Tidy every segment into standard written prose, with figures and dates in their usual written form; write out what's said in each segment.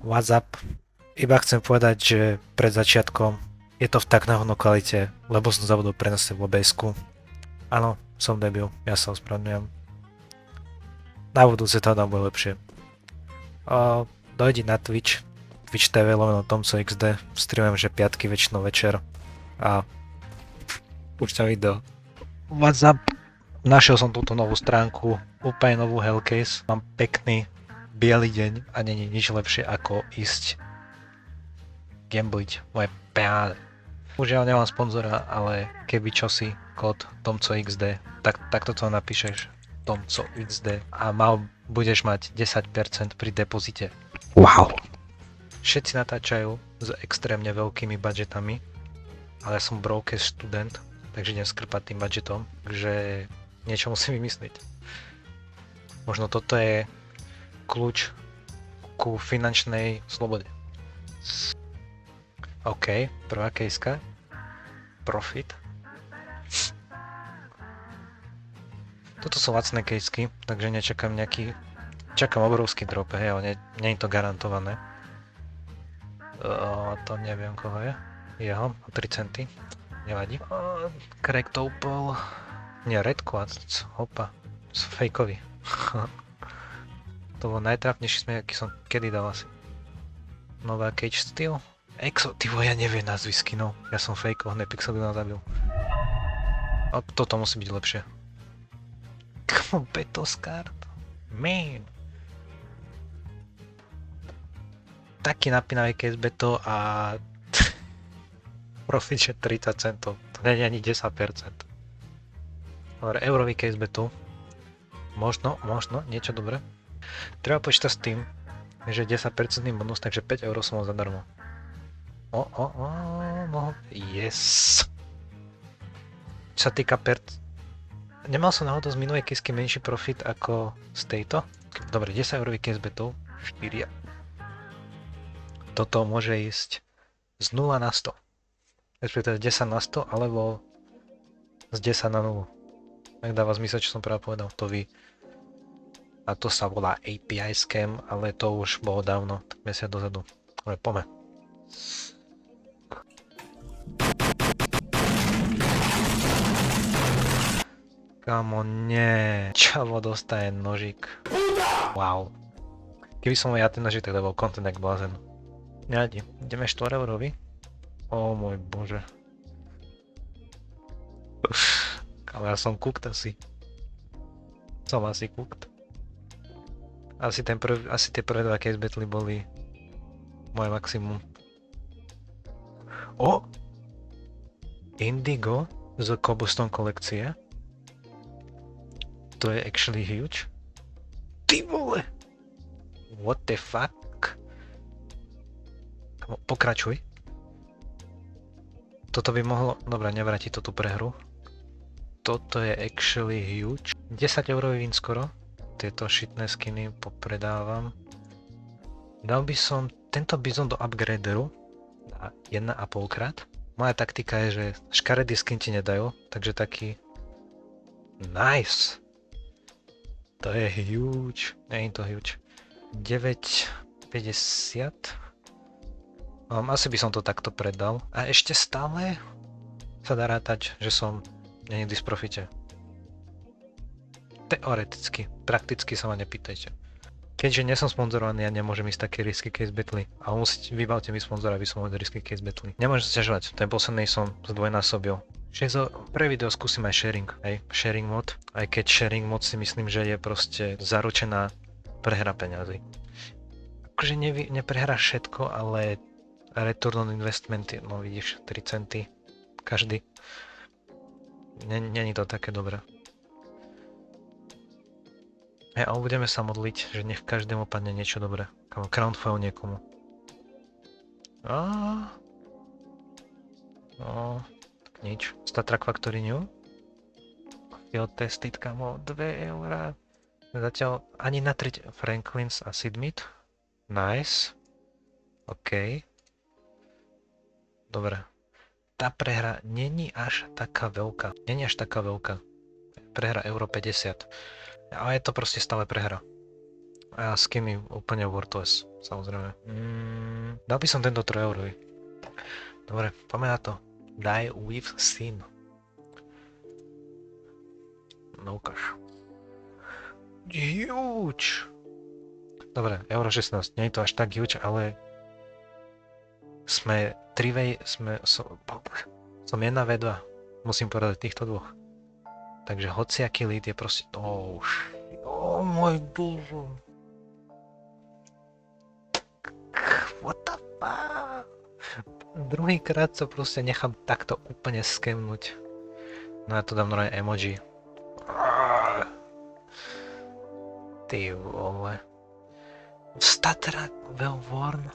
WhatsApp. Iba chcem povedať, že pred začiatkom je to v tak náhodnou kvalite, lebo som zabudol prenosiť v OBS-ku. Áno, som debil, ja sa ospravedlňujem. Na budúce to tam bude lepšie. Dojdi na Twitch, Twitch TV lomeno TomcoXD, streamujem že piatky väčšinou večer a púšťam video. WhatsApp. Našiel som túto novú stránku, úplne novú Hellcase. Mám pekný biely deň a nie je nič lepšie ako ísť gambliť moje peáne. Už ja nemám sponzora, ale keby čosi, kód TomcoXD, tak takto to napíšeš TomcoXD a budeš mať 10% pri depozite. Wow. Všetci natáčajú s extrémne veľkými budžetami, ale ja som broke študent, takže idem skrpať tým budžetom, že niečo musím vymyslieť. Možno toto je kľúč ku finančnej slobode. OK, prvá kejska. Profit. Toto sú lacné kejsky, takže nečakám nejaký... Čakám obrovský drop, hej, ale nie je to garantované. To neviem koho je. Jeho, 3 centy. Nevadí. Craig Topol. Nie, Red Quartz. Hopa. Sú fejkovi. To bol najtrápnejší smiech, aký som kedy dal asi. Nová Cage Steel. Exo, tyvo, ja neviem názvy skinov. Ja som fejkol, Nepixel by ma zabil. A toto musí byť lepšie. Come on, Betos card. Man. Taký napínavý case beto a profit že 30 centov. To nie je ani 10%. Dobre, eurový case betu. Možno, niečo dobré. Treba počítať s tým, že 10% bonus, takže 5 eur som mal zadarmo. Yes. Čo sa týka nemal som náhodou z minulej kesky menší profit ako z tejto? Dobre, 10 eurový case betov, 4. Toto môže ísť z 0 na 100. Respektíve 10 na 100, alebo z 10 na 0. Tak dáva zmysel, čo som práve povedal, to vy. A to sa volá API scam, ale to už bolo dávno, tak mesiac dozadu. Ale poďme. Kamo, nie. Čavo dostaje nožík. Wow. Keby som ja ten nožík, tak to bol content jak blázen. Nevadí. Ideme 4 eurový. Ó môj bože. Ale ja som cooked asi. Som asi cooked. Asi tie prvé dva case battle boli moje maximum. Indigo z Cobblestone kolekcie. To je actually huge. Ty vole! What the fuck? Pokračuj. Toto by mohlo... Dobre, nevráti to tú prehru. Toto je actually huge. 10 eurový win skoro. Tieto shitné skiny popredávam. Dal by som tento bizon do upgraderu na 1,5 krát. Moja taktika je, že škaredý skin ti nedajú, takže taký... Nice! To je huge. Nie je to huge. 9,50. Asi by som to takto predal. A ešte stále sa dá rátať, že som nie v disprofite. Teoreticky. Prakticky sa ma nepýtajte. Keďže nie som sponzorovaný, ja nemôžem ísť také risky case battle. A vybavte mi sponzora, aby som mohol risky case battle. Nemôžem sa ťažovať. Ten posledný som zdvojnásobil. Pre video skúsim aj sharing, sharing mod, aj keď sharing mod si myslím, že je proste zaručená prehra peňazí. Akože neprehráš všetko, ale return on investment, no vidíš, 3 centy každý. Není to také dobré. Ale budeme sa modliť, že nech každému padne niečo dobré. Crown foil niekomu. Nič. Star Trek Factory New. Field tested, kamo, 2 eurá. Zatiaľ ani na 3 Franklins a Sidmit. Nice. OK. Dobre. Tá prehra není až taká veľká. Prehra euro 50. Ale je to proste stále prehra. A s kými úplne worthless, samozrejme. Dal by som tento 3 eurový. Dobre, poďme na to. Die with sin. No ukáž. Huge! Dobre, euro 16, nie je to až tak huge, ale sme som 1v2, musím povedať týchto dvoch. Takže hociaký lead je proste... Oh môj bože. What the fuck? Druhýkrát sa proste nechám takto úplne skemnúť. No ja to dám normálne emoji. Ty vole. Statrak Velvorn.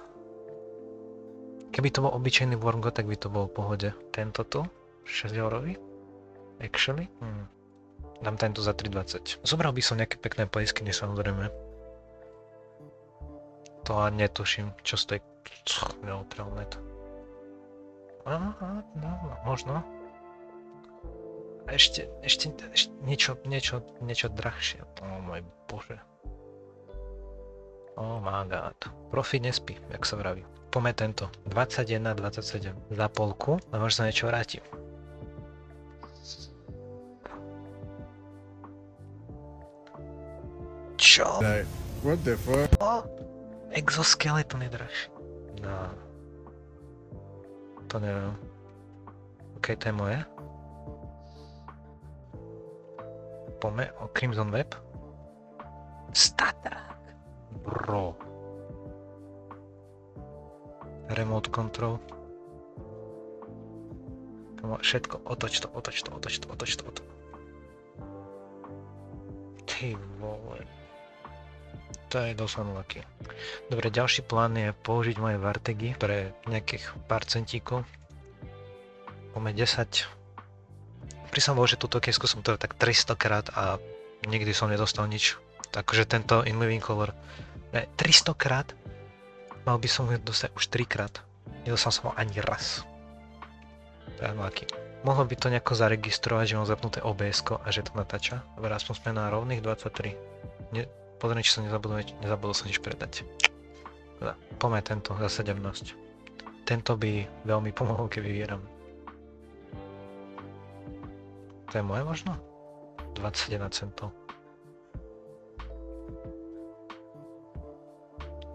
Keby to bol obyčajný Vorngo, tak by to bolo v pohode. Tento tu, 6 eurový. Actually. Dám tento za 3,20. Zobral by som nejaké pekné plejskyne, samozrejme. To ani netuším, čo stojí. Neutrálne to. No, možno. A ešte niečo drahšie. Oh môj bože. Oh my god. Profit nespí, jak sa vraví. Poďme tento. 21,27 za polku a možno sa niečo vrátim. Čo? What the fuck? Exoskeleton je drahší. No. To neviem. OK, to je moje. Poďme o Crimson Web. Statrak. Bro. Remote control. Všetko, otoč to. Ty vole. To je dosť unlucky. Dobre, ďalší plán je použiť moje Vartegy pre nejakých pár centíkov. Poďme 10. Prísam bol, že túto kesku som to tak 300 krát a nikdy som nedostal nič. Takže tento In Living Color 300 krát, mal by som ho dostať už 3 krát. Nedostal som ho ani raz. To je unlucky. Mohlo by to nejako zaregistrovať, že mám zapnuté OBS-ko a že to natáča. Dobre, aspoň sme na rovných 23. Pozriem, či som nezabudol sa nič predať. Poďme tento za 17. Tento by veľmi pomohol, keby vyhrám. To je moje možno? 21 centov.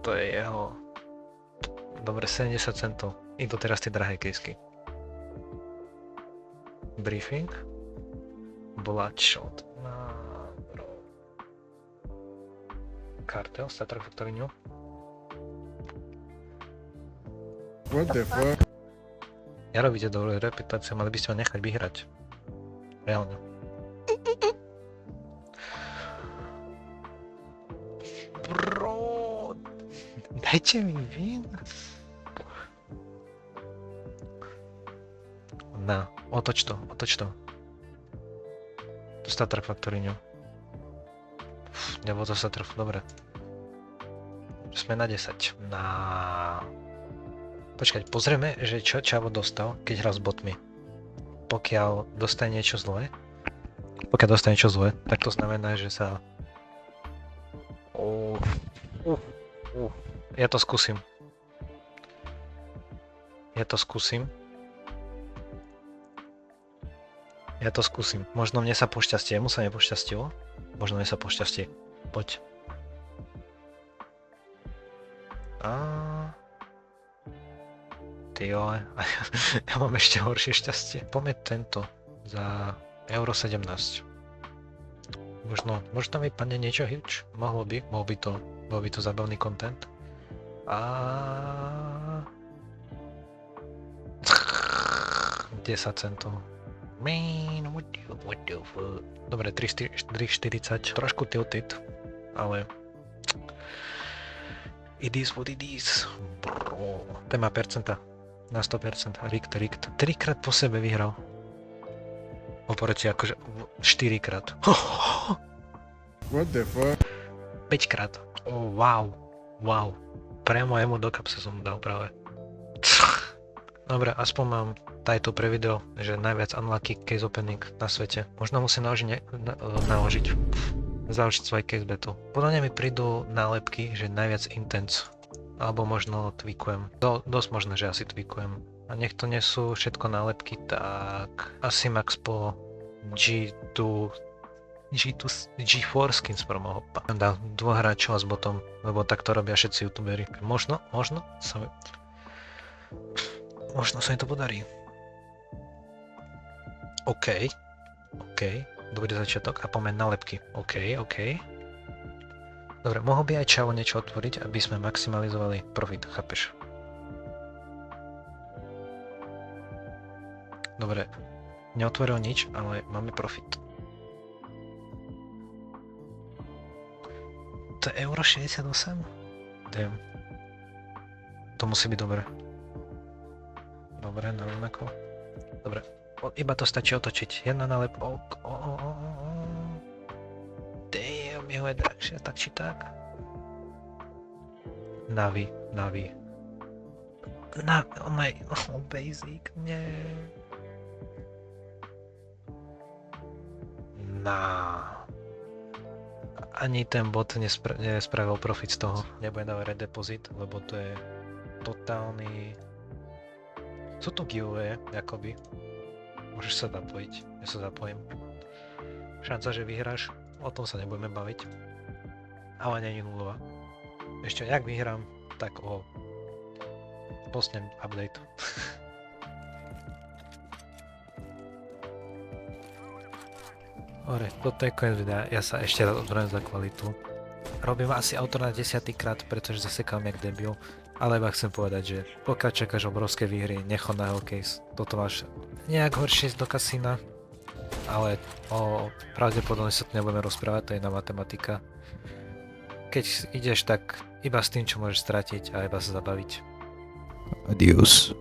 To je jeho. Dobre, 70 centov. Idú teraz tie drahé kejsky. Briefing. Bloodshot. Kartel, Statrak Factory New. What the fuck? Ja robíte dobré reputácie, mali by ste ho nechať vyhrať. Reálne. Bro, dajte mi vín. No, otoč to. To Statrak Factory New. Nebo to Statrak, dobre. Sme na 10. Počkať, pozrieme, že čo Čavo dostal, keď hral s botmi. Pokiaľ dostane niečo zlé, tak to znamená, že sa... Ja to skúsim. Možno mne sa pošťastie, jemu sa nepošťastilo. Možno mne sa pošťastie. Poď. Ty jo, ja mám ešte horšie šťastie. Poďme tento za euro 17. Možno vypadne niečo huge. Mohol by to zabavný content. 10 centov. Man, what the fuck. Dobre, 3,40. Trošku tilted, ale it is what it is. Bro. Téma percenta. Na 100%. Rikt. 3 krát po sebe vyhral. Oporeci akože 4 krát. What the fuck? 5 krát. Oh, wow. Priamo jemu do kapse som dal práve. Dobre, aspoň mám title pre video, že najviac unlucky case opening na svete. Možno musím naložiť založiť svoj casebetu. Podľa mňa mi prídu nálepky, že najviac intense. Alebo možno tweakujem. Dosť možné, že asi tweakujem. A nech to nie sú všetko nálepky, tak asi max po G4 skins promo hopa. Dám 2 hráčov a s botom, lebo tak to robia všetci youtuberi. Možno sa mi to podarí. OK. Dobrý začiatok a poďme nálepky. OK. Dobre, mohol by aj Čavo niečo otvoriť, aby sme maximalizovali profit, chápeš? Dobre, neotvoril nič, ale máme profit. To je euro 68? Damn. To musí byť dobre. Dobre, na rovnako. Dobre, iba to stačí otočiť. Jedna nálepka. Damn, jeho je drahšia, tak či tak. Navi. Basic, nie. Ani ten bot nespravil profit z toho. Nebudem dávať redepozit, lebo to je totálny... Sú to giveaway, akoby. Môžeš sa zapojiť, ja sa zapojím. Šanca, že vyhráš, o tom sa nebudeme baviť. Ale nie je nulová. Ešte jak vyhrám, tak postnem update. Dobre, toto je koniec videa, ja sa ešte raz odvrátim za kvalitu. Robím asi autor na 10. krát, pretože zasekám jak debil. Ale iba chcem povedať, že pokiaľ čakáš obrovské výhry, nechod na Hellcase. Toto máš nejak horšie ísť do kasína, ale o pravdepodobne sa tu nebudeme rozprávať, to je iná matematika. Keď ideš, tak iba s tým, čo môžeš stratiť a iba sa zabaviť. Adios.